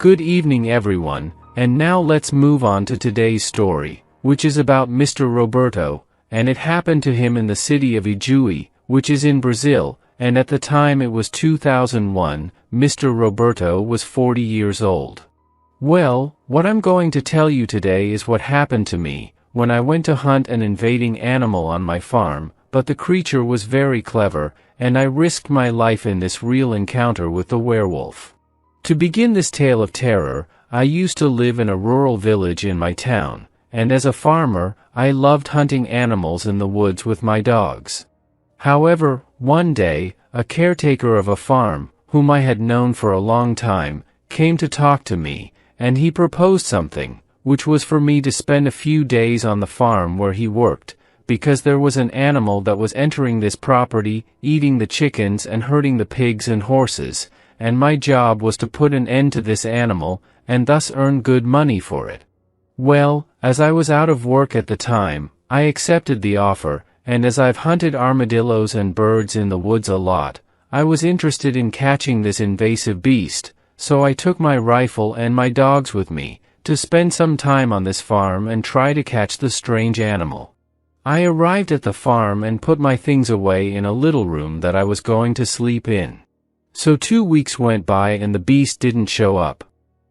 Good evening everyone, and now let's move on to today's story, which is about Mr. Roberto, and it happened to him in the city of Ijuí, which is in Brazil, and at the time it was 2001, Mr. Roberto was 40 years old. Well, what I'm going to tell you today is what happened to me, when I went to hunt an invading animal on my farm, but the creature was very clever, and I risked my life in this real encounter with the werewolf. To begin this tale of terror, I used to live in a rural village in my town, and as a farmer, I loved hunting animals in the woods with my dogs. However, one day, a caretaker of a farm, whom I had known for a long time, came to talk to me, and he proposed something, which was for me to spend a few days on the farm where he worked, because there was an animal that was entering this property, eating the chickens and hurting the pigs and horses, and my job was to put an end to this animal, and thus earn good money for it. Well, as I was out of work at the time, I accepted the offer, and as I've hunted armadillos and birds in the woods a lot, I was interested in catching this invasive beast, so I took my rifle and my dogs with me, to spend some time on this farm and try to catch the strange animal. I arrived at the farm and put my things away in a little room that I was going to sleep in. So 2 weeks went by and the beast didn't show up.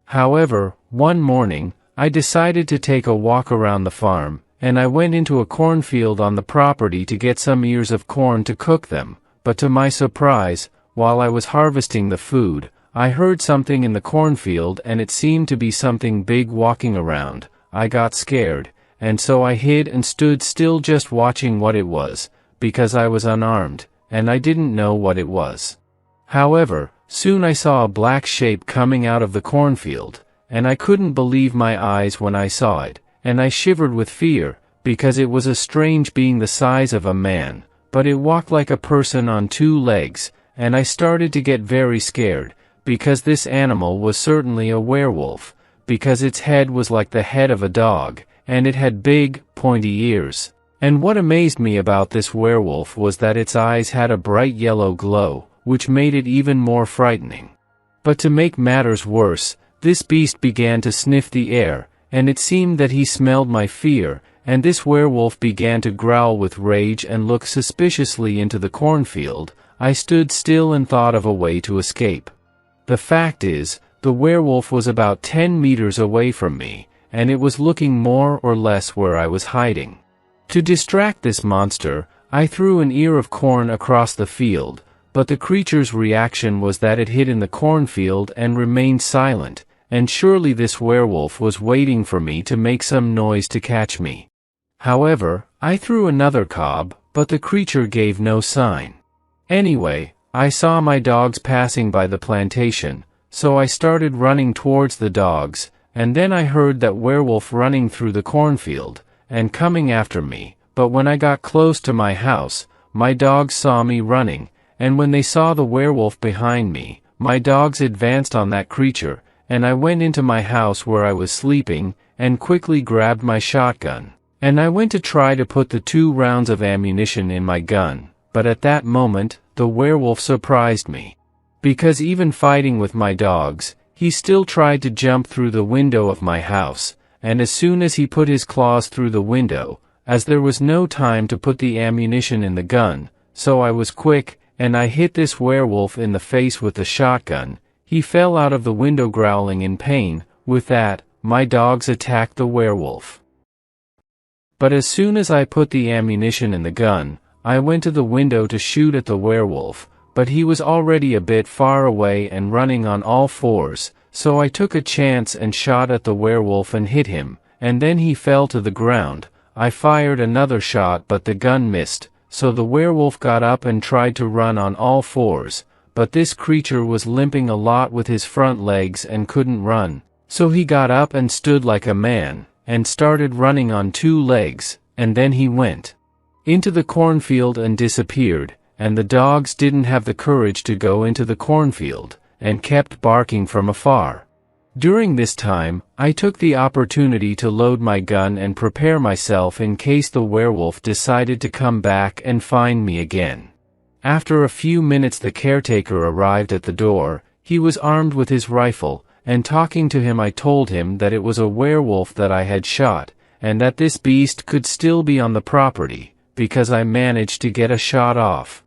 However, one morning, I decided to take a walk around the farm, and I went into a cornfield on the property to get some ears of corn to cook them, but to my surprise, while I was harvesting the food, I heard something in the cornfield and it seemed to be something big walking around. I got scared, and so I hid and stood still just watching what it was, because I was unarmed, and I didn't know what it was. However, soon I saw a black shape coming out of the cornfield, and I couldn't believe my eyes when I saw it, and I shivered with fear, because it was a strange being the size of a man, but it walked like a person on 2 legs, and I started to get very scared, because this animal was certainly a werewolf, because its head was like the head of a dog, and it had big, pointy ears. And what amazed me about this werewolf was that its eyes had a bright yellow glow, which made it even more frightening. But to make matters worse, this beast began to sniff the air, and it seemed that he smelled my fear, and this werewolf began to growl with rage and look suspiciously into the cornfield. I stood still and thought of a way to escape. The fact is, the werewolf was about 10 meters away from me, and it was looking more or less where I was hiding. To distract this monster, I threw an ear of corn across the field, but the creature's reaction was that it hid in the cornfield and remained silent, and surely this werewolf was waiting for me to make some noise to catch me. However, I threw another cob, but the creature gave no sign. Anyway, I saw my dogs passing by the plantation, so I started running towards the dogs, and then I heard that werewolf running through the cornfield, and coming after me, but when I got close to my house, my dogs saw me running, and when they saw the werewolf behind me, my dogs advanced on that creature, and I went into my house where I was sleeping, and quickly grabbed my shotgun. And I went to try to put the 2 rounds of ammunition in my gun, but at that moment, the werewolf surprised me. Because even fighting with my dogs, he still tried to jump through the window of my house, and as soon as he put his claws through the window, as there was no time to put the ammunition in the gun, so I was quick, and I hit this werewolf in the face with the shotgun. He fell out of the window growling in pain. With that, my dogs attacked the werewolf. But as soon as I put the ammunition in the gun, I went to the window to shoot at the werewolf, but he was already a bit far away and running on all 4s, so I took a chance and shot at the werewolf and hit him, and then he fell to the ground. I fired another shot but the gun missed, so the werewolf got up and tried to run on all 4s, but this creature was limping a lot with his front legs and couldn't run, so he got up and stood like a man, and started running on 2 legs, and then he went into the cornfield and disappeared, and the dogs didn't have the courage to go into the cornfield, and kept barking from afar. During this time, I took the opportunity to load my gun and prepare myself in case the werewolf decided to come back and find me again. After a few minutes the caretaker arrived at the door. He was armed with his rifle, and talking to him I told him that it was a werewolf that I had shot, and that this beast could still be on the property, because I managed to get a shot off.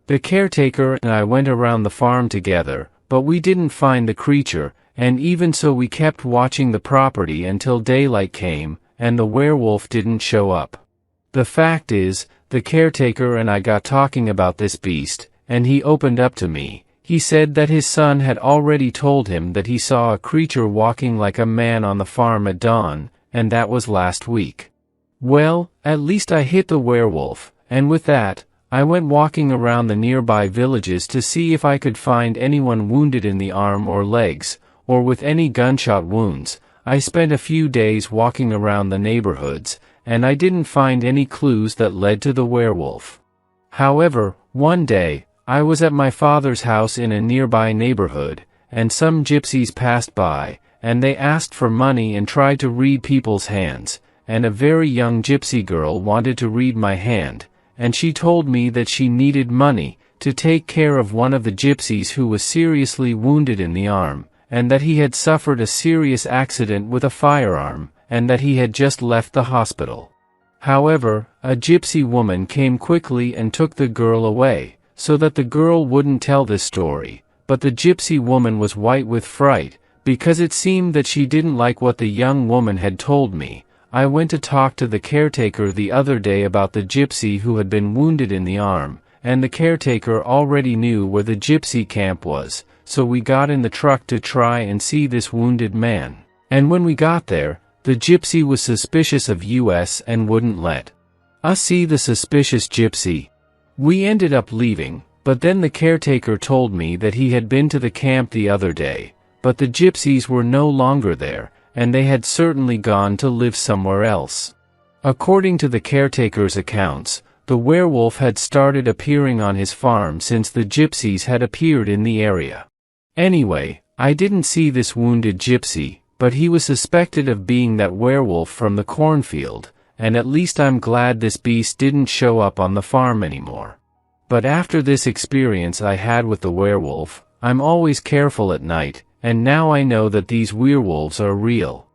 The caretaker and I went around the farm together, but we didn't find the creature, and even so we kept watching the property until daylight came, and the werewolf didn't show up. The fact is, the caretaker and I got talking about this beast, and he opened up to me. He said that his son had already told him that he saw a creature walking like a man on the farm at dawn, and that was last week. Well, at least I hit the werewolf, and with that, I went walking around the nearby villages to see if I could find anyone wounded in the arm or legs, or with any gunshot wounds. I spent a few days walking around the neighborhoods, and I didn't find any clues that led to the werewolf. However, one day, I was at my father's house in a nearby neighborhood, and some gypsies passed by, and they asked for money and tried to read people's hands, and a very young gypsy girl wanted to read my hand, and she told me that she needed money to take care of one of the gypsies who was seriously wounded in the arm, and that he had suffered a serious accident with a firearm, and that he had just left the hospital. However, a gypsy woman came quickly and took the girl away, so that the girl wouldn't tell this story, but the gypsy woman was white with fright, because it seemed that she didn't like what the young woman had told me. I went to talk to the caretaker the other day about the gypsy who had been wounded in the arm, and the caretaker already knew where the gypsy camp was, so we got in the truck to try and see this wounded man. And when we got there, the gypsy was suspicious of us and wouldn't let us see the suspicious gypsy. We ended up leaving, but then the caretaker told me that he had been to the camp the other day, but the gypsies were no longer there, and they had certainly gone to live somewhere else. According to the caretaker's accounts, the werewolf had started appearing on his farm since the gypsies had appeared in the area. Anyway, I didn't see this wounded gypsy, but he was suspected of being that werewolf from the cornfield, and at least I'm glad this beast didn't show up on the farm anymore. But after this experience I had with the werewolf, I'm always careful at night, and now I know that these werewolves are real.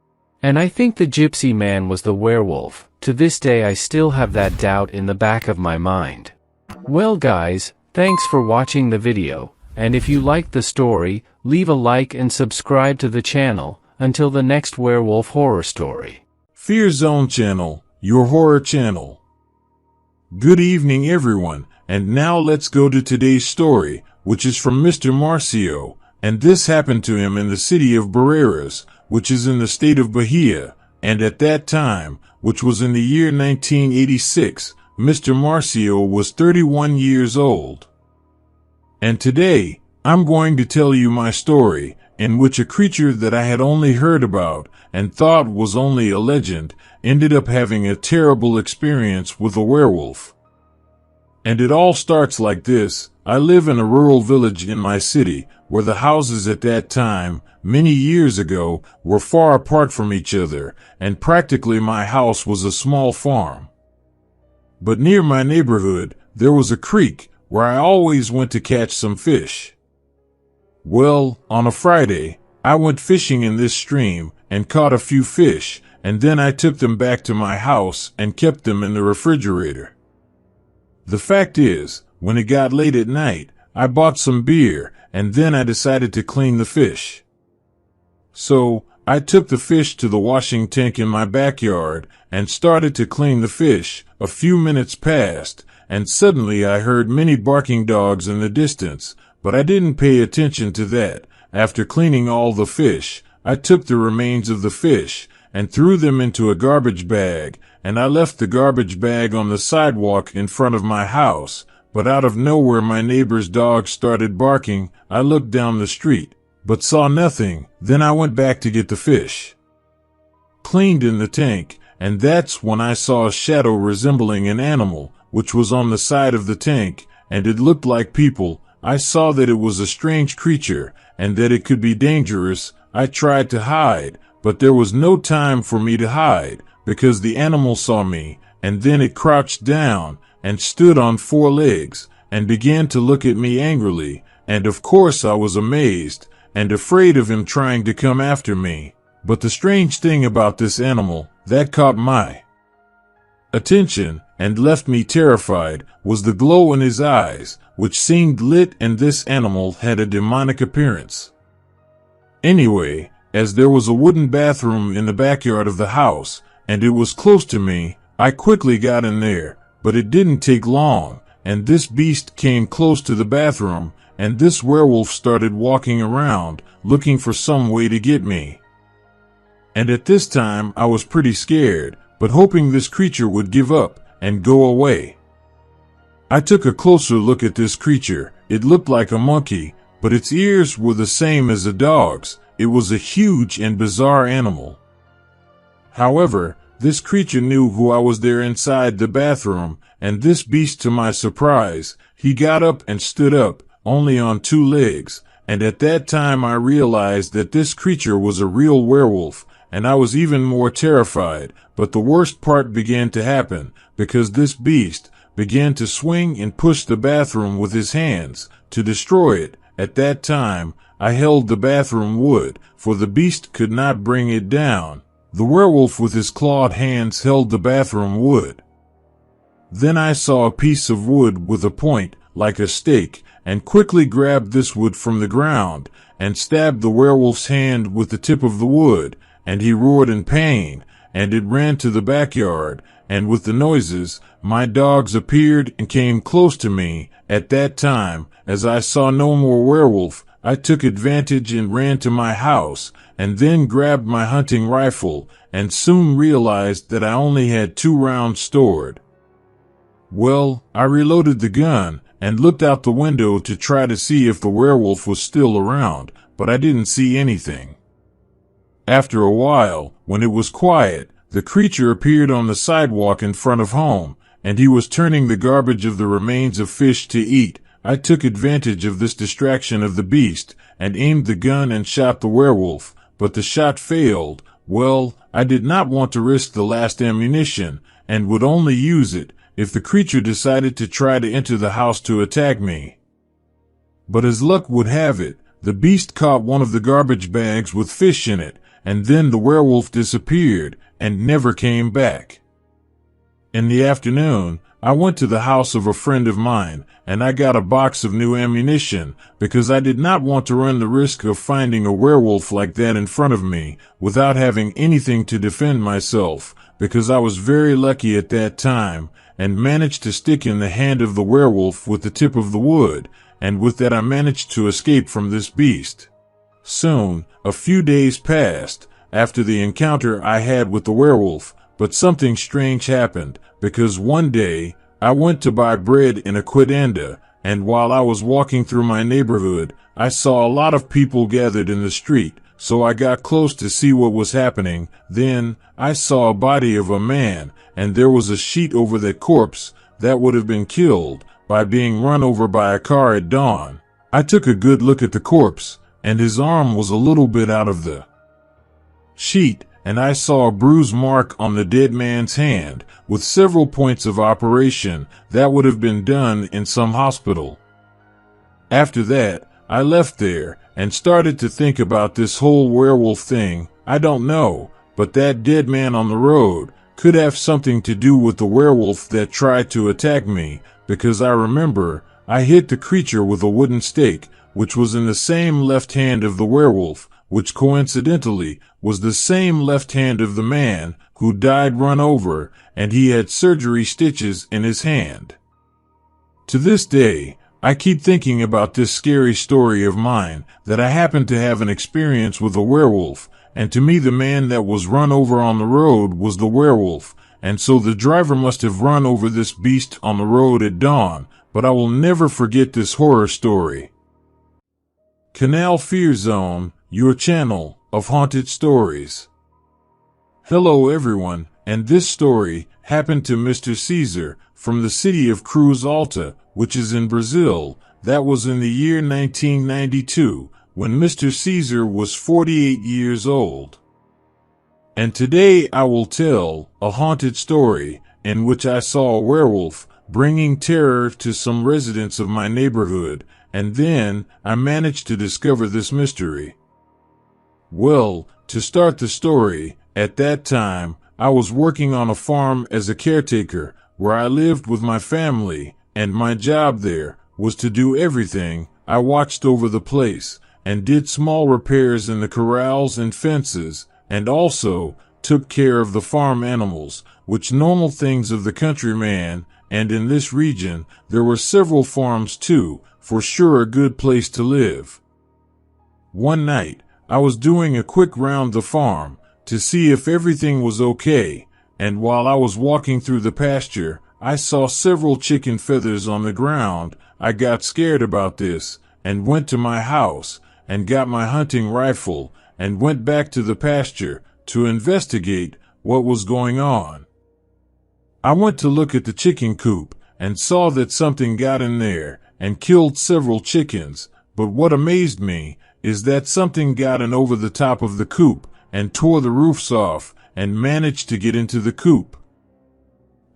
And I think the gypsy man was the werewolf. To this day I still have that doubt in the back of my mind. Well guys, thanks for watching the video, and if you liked the story, leave a like and subscribe to the channel. Until the next werewolf horror story. Fear Zone Channel, your horror channel. Good evening everyone, and now let's go to today's story, which is from Mr. Marcio, and this happened to him in the city of Barreiras, which is in the state of Bahia, and at that time, which was in the year 1986, Mr. Marcio was 31 years old. And today, I'm going to tell you my story, in which a creature that I had only heard about and thought was only a legend ended up having a terrible experience with a werewolf. And it all starts like this. I live in a rural village in my city where the houses at that time, many years ago, were far apart from each other, and practically my house was a small farm. But near my neighborhood, there was a creek where I always went to catch some fish. Well, on a Friday, I went fishing in this stream and caught a few fish, and then I took them back to my house and kept them in the refrigerator. The fact is, when it got late at night, I bought some beer, and then I decided to clean the fish. So, I took the fish to the washing tank in my backyard and started to clean the fish. A few minutes passed, and suddenly I heard many barking dogs in the distance. But I didn't pay attention to that. After cleaning all the fish, I took the remains of the fish and threw them into a garbage bag, and I left the garbage bag on the sidewalk in front of my house. But out of nowhere my neighbor's dog started barking. I looked down the street, but saw nothing. Then I went back to get the fish cleaned in the tank, and that's when I saw a shadow resembling an animal, which was on the side of the tank, and it looked like people. I saw that it was a strange creature, and that it could be dangerous. I tried to hide, but there was no time for me to hide, because the animal saw me, and then it crouched down, and stood on 4 legs, and began to look at me angrily, and of course I was amazed, and afraid of him trying to come after me. But the strange thing about this animal that caught my attention and left me terrified was the glow in his eyes, which seemed lit, and this animal had a demonic appearance. Anyway, as there was a wooden bathroom in the backyard of the house, and it was close to me, I quickly got in there, but it didn't take long, and this beast came close to the bathroom, and this werewolf started walking around, looking for some way to get me. And at this time I was pretty scared, but hoping this creature would give up and go away. I took a closer look at this creature. It looked like a monkey, but its ears were the same as a dog's. It was a huge and bizarre animal. However, this creature knew who I was there inside the bathroom, and this beast, to my surprise, he got up and stood up, only on 2 legs, and at that time I realized that this creature was a real werewolf, and I was even more terrified. But the worst part began to happen, because this beast began to swing and push the bathroom with his hands to destroy it. At that time, I held the bathroom wood, for the beast could not bring it down. The werewolf with his clawed hands held the bathroom wood. Then I saw a piece of wood with a point, like a stake, and quickly grabbed this wood from the ground, and stabbed the werewolf's hand with the tip of the wood, and he roared in pain, and it ran to the backyard, and with the noises, my dogs appeared and came close to me. At that time, as I saw no more werewolf, I took advantage and ran to my house, and then grabbed my hunting rifle, and soon realized that I only had 2 rounds stored. Well, I reloaded the gun, and looked out the window to try to see if the werewolf was still around, but I didn't see anything. After a while, when it was quiet, the creature appeared on the sidewalk in front of home, and he was turning the garbage of the remains of fish to eat. I took advantage of this distraction of the beast, and aimed the gun and shot the werewolf, but the shot failed. Well, I did not want to risk the last ammunition, and would only use it if the creature decided to try to enter the house to attack me. But as luck would have it, the beast caught one of the garbage bags with fish in it, and then the werewolf disappeared and never came back. In the afternoon, I went to the house of a friend of mine, and I got a box of new ammunition, because I did not want to run the risk of finding a werewolf like that in front of me without having anything to defend myself, because I was very lucky at that time, and managed to stick in the hand of the werewolf with the tip of the wood, and with that I managed to escape from this beast. Soon, a few days passed after the encounter I had with the werewolf, but something strange happened, because one day, I went to buy bread in a quitanda, and while I was walking through my neighborhood, I saw a lot of people gathered in the street, so I got close to see what was happening. Then, I saw a body of a man, and there was a sheet over that corpse that would have been killed by being run over by a car at dawn. I took a good look at the corpse, and his arm was a little bit out of the sheet, and I saw a bruise mark on the dead man's hand, with several points of operation that would have been done in some hospital. After that, I left there, and started to think about this whole werewolf thing. I don't know, but that dead man on the road could have something to do with the werewolf that tried to attack me, because I remember I hit the creature with a wooden stake, which was in the same left hand of the werewolf, which coincidentally was the same left hand of the man who died run over, and he had surgery stitches in his hand. To this day, I keep thinking about this scary story of mine, that I happened to have an experience with a werewolf, and to me the man that was run over on the road was the werewolf, and so the driver must have run over this beast on the road at dawn, but I will never forget this horror story. Canal Fear Zone, your channel of haunted stories. Hello everyone, and this story happened to Mr. Caesar from the city of Cruz Alta, which is in Brazil. That was in the year 1992, when Mr. Caesar was 48 years old. And today I will tell a haunted story in which I saw a werewolf bringing terror to some residents of my neighborhood, and then I managed to discover this mystery. Well, to start the story, at that time, I was working on a farm as a caretaker, where I lived with my family, and my job there was to do everything. I watched over the place, and did small repairs in the corrals and fences, and also took care of the farm animals, which normal things of the countryman, and in this region, there were several farms too, for sure a good place to live. One night, I was doing a quick round the farm, to see if everything was okay, and while I was walking through the pasture, I saw several chicken feathers on the ground. I got scared about this, and went to my house, and got my hunting rifle, and went back to the pasture, to investigate what was going on. I went to look at the chicken coop, and saw that something got in there, and killed several chickens, but what amazed me, is that something got in over the top of the coop, and tore the roofs off, and managed to get into the coop.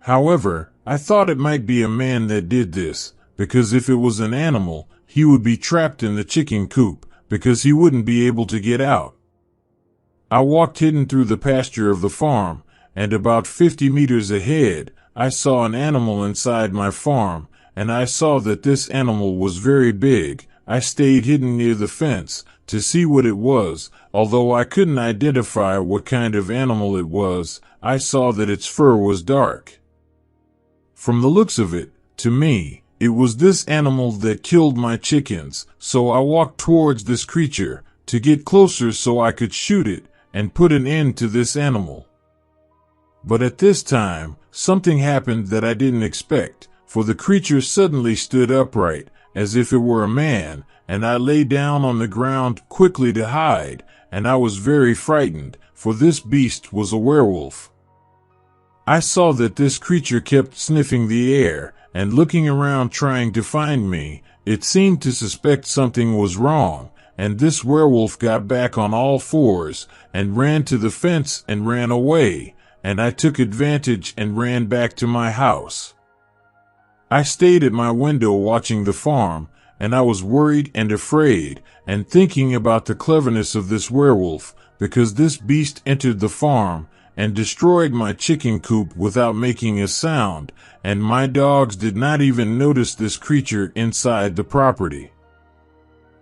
However, I thought it might be a man that did this, because if it was an animal, he would be trapped in the chicken coop, because he wouldn't be able to get out. I walked hidden through the pasture of the farm, and about 50 meters ahead, I saw an animal inside my farm, and I saw that this animal was very big. I stayed hidden near the fence to see what it was. Although I couldn't identify what kind of animal it was, I saw that its fur was dark. From the looks of it, to me, it was this animal that killed my chickens, so I walked towards this creature to get closer so I could shoot it and put an end to this animal. But at this time, something happened that I didn't expect, for the creature suddenly stood upright, as if it were a man, and I lay down on the ground quickly to hide, and I was very frightened, for this beast was a werewolf. I saw that this creature kept sniffing the air, and looking around trying to find me. It seemed to suspect something was wrong, and this werewolf got back on all fours, and ran to the fence and ran away, and I took advantage and ran back to my house. I stayed at my window watching the farm, and I was worried and afraid, and thinking about the cleverness of this werewolf, because this beast entered the farm, and destroyed my chicken coop without making a sound, and my dogs did not even notice this creature inside the property.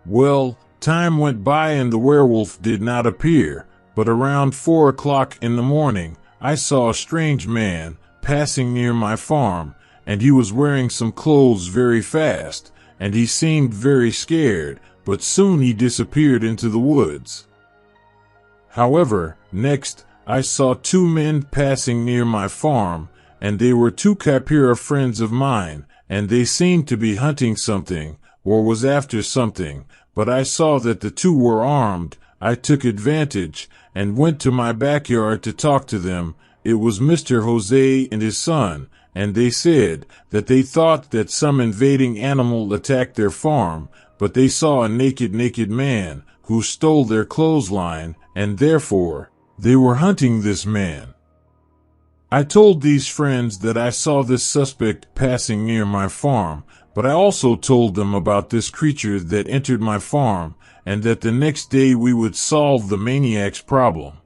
Well, time went by and the werewolf did not appear, but around 4 o'clock in the morning, I saw a strange man passing near my farm, and he was wearing some clothes very fast, and he seemed very scared, but soon he disappeared into the woods. However, next, I saw 2 men passing near my farm, and they were 2 Kaipira friends of mine, and they seemed to be hunting something, or was after something, but I saw that the 2 were armed. I took advantage, and went to my backyard to talk to them. It was Mr. Jose and his son, and they said that they thought that some invading animal attacked their farm, but they saw a naked man, who stole their clothesline, and therefore, they were hunting this man. I told these friends that I saw this suspect passing near my farm, but I also told them about this creature that entered my farm, and that the next day we would solve the maniac's problem.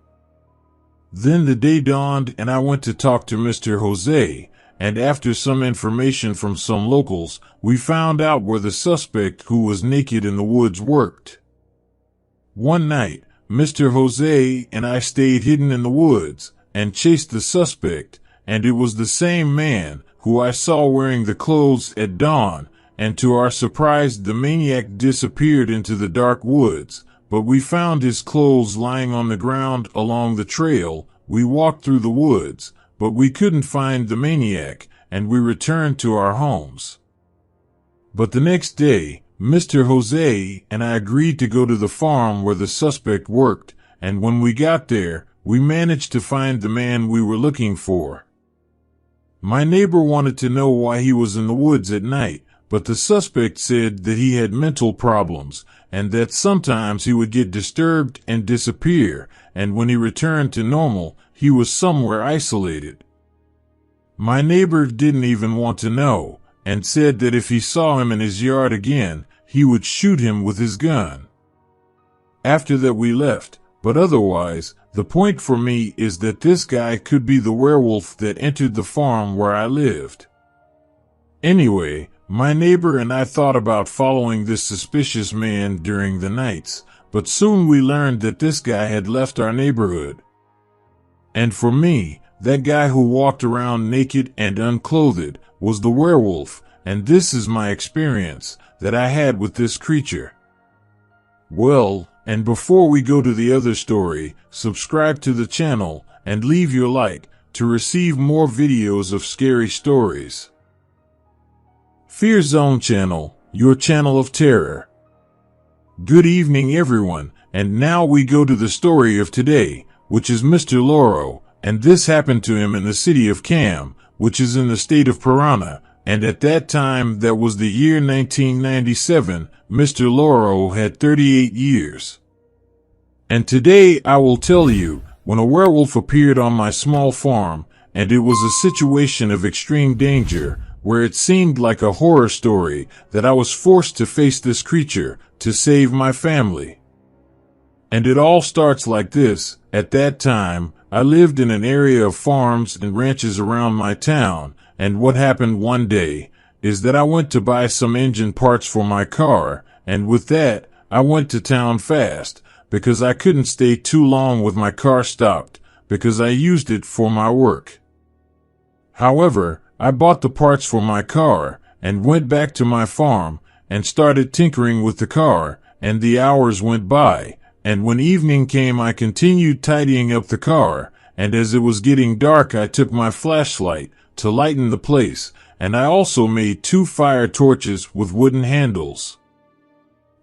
Then the day dawned and I went to talk to Mr. Jose, and after some information from some locals, we found out where the suspect who was naked in the woods worked. One night, Mr. Jose and I stayed hidden in the woods and chased the suspect, and it was the same man who I saw wearing the clothes at dawn, and to our surprise the maniac disappeared into the dark woods, but we found his clothes lying on the ground along the trail. We walked through the woods, but we couldn't find the maniac, and we returned to our homes. But the next day, Mr. Jose and I agreed to go to the farm where the suspect worked, and when we got there, we managed to find the man we were looking for. My neighbor wanted to know why he was in the woods at night, but the suspect said that he had mental problems, and that sometimes he would get disturbed and disappear, and when he returned to normal, he was somewhere isolated. My neighbor didn't even want to know, and said that if he saw him in his yard again, he would shoot him with his gun. After that we left, but otherwise, the point for me is that this guy could be the werewolf that entered the farm where I lived. Anyway, my neighbor and I thought about following this suspicious man during the nights, but soon we learned that this guy had left our neighborhood. And for me, that guy who walked around naked and unclothed was the werewolf, and this is my experience that I had with this creature. Well, and before we go to the other story, subscribe to the channel and leave your like to receive more videos of scary stories. Fear Zone Channel, your channel of terror. Good evening everyone, and now we go to the story of today, which is Mr. Loro, and this happened to him in the city of Cam, which is in the state of Parana, and at that time that was the year 1997, Mr. Loro had 38 years. And today I will tell you, when a werewolf appeared on my small farm, and it was a situation of extreme danger, where it seemed like a horror story that I was forced to face this creature to save my family. And it all starts like this. At that time, I lived in an area of farms and ranches around my town, and what happened one day is that I went to buy some engine parts for my car, and with that, I went to town fast, because I couldn't stay too long with my car stopped, because I used it for my work. However, I bought the parts for my car, and went back to my farm, and started tinkering with the car, and the hours went by, and when evening came I continued tidying up the car, and as it was getting dark I took my flashlight to lighten the place, and I also made 2 fire torches with wooden handles.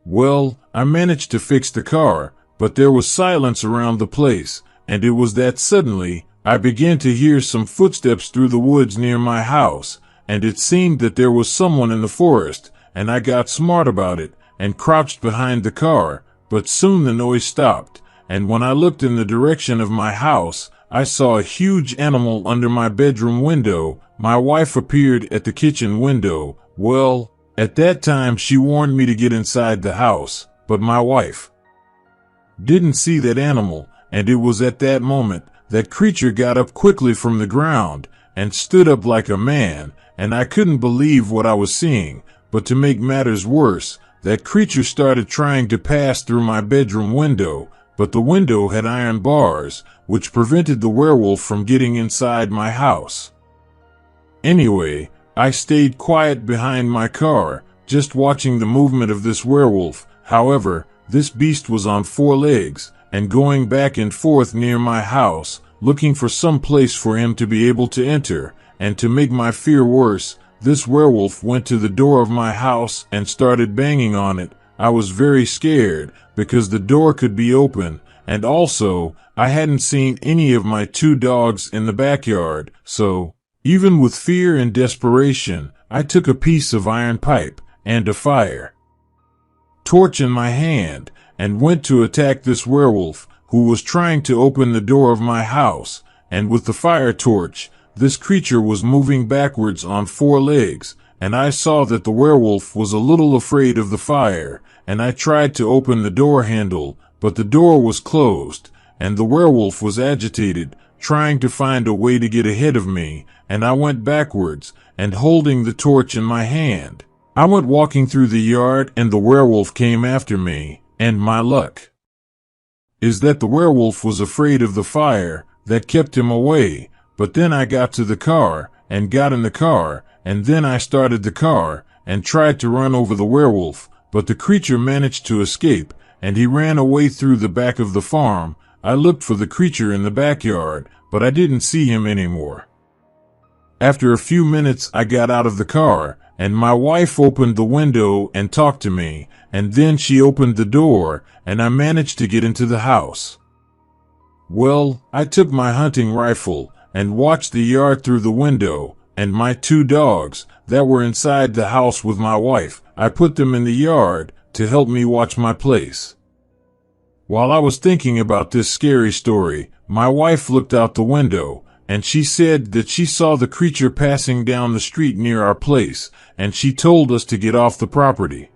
Well, I managed to fix the car, but there was silence around the place, and it was that suddenly I began to hear some footsteps through the woods near my house, and it seemed that there was someone in the forest, and I got smart about it, and crouched behind the car, but soon the noise stopped, and when I looked in the direction of my house, I saw a huge animal under my bedroom window. My wife appeared at the kitchen window. Well, at that time she warned me to get inside the house, but my wife didn't see that animal, and it was at that moment that creature got up quickly from the ground and stood up like a man, and I couldn't believe what I was seeing, but to make matters worse, that creature started trying to pass through my bedroom window, but the window had iron bars, which prevented the werewolf from getting inside my house. Anyway, I stayed quiet behind my car, just watching the movement of this werewolf. However, this beast was on 4 legs, and going back and forth near my house, looking for some place for him to be able to enter, and to make my fear worse, this werewolf went to the door of my house and started banging on it. I was very scared, because the door could be open, and also, I hadn't seen any of my 2 dogs in the backyard, so, even with fear and desperation, I took a piece of iron pipe and a fire torch in my hand, and went to attack this werewolf, who was trying to open the door of my house, and with the fire torch, this creature was moving backwards on 4 legs, and I saw that the werewolf was a little afraid of the fire, and I tried to open the door handle, but the door was closed, and the werewolf was agitated, trying to find a way to get ahead of me, and I went backwards, and holding the torch in my hand, I went walking through the yard, and the werewolf came after me, and my luck is that the werewolf was afraid of the fire that kept him away, but then I got to the car, and got in the car, and then I started the car, and tried to run over the werewolf, but the creature managed to escape, and he ran away through the back of the farm. I looked for the creature in the backyard, but I didn't see him anymore. After a few minutes I got out of the car, and my wife opened the window and talked to me, and then she opened the door, and I managed to get into the house. Well, I took my hunting rifle, and watched the yard through the window, and my 2 dogs, that were inside the house with my wife, I put them in the yard, to help me watch my place. While I was thinking about this scary story, my wife looked out the window, and she said that she saw the creature passing down the street near our place, and she told us to get off the property.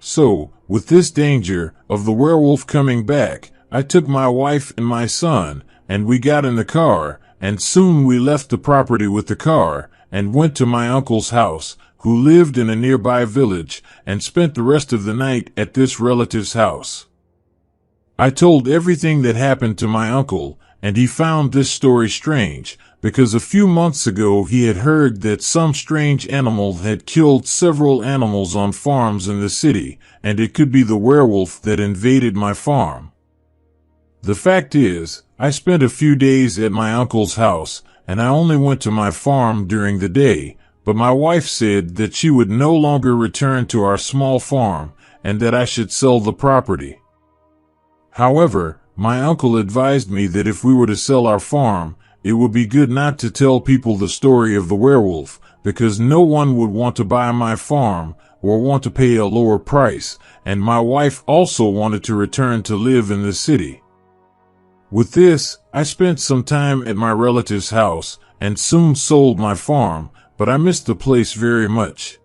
So, with this danger of the werewolf coming back, I took my wife and my son, and we got in the car, and soon we left the property with the car, and went to my uncle's house, who lived in a nearby village, and spent the rest of the night at this relative's house. I told everything that happened to my uncle, and he found this story strange, because a few months ago he had heard that some strange animal had killed several animals on farms in the city, and it could be the werewolf that invaded my farm. The fact is, I spent a few days at my uncle's house, and I only went to my farm during the day, but my wife said that she would no longer return to our small farm, and that I should sell the property. However, my uncle advised me that if we were to sell our farm, it would be good not to tell people the story of the werewolf, because no one would want to buy my farm or want to pay a lower price, and my wife also wanted to return to live in the city. With this, I spent some time at my relative's house and soon sold my farm, but I missed the place very much.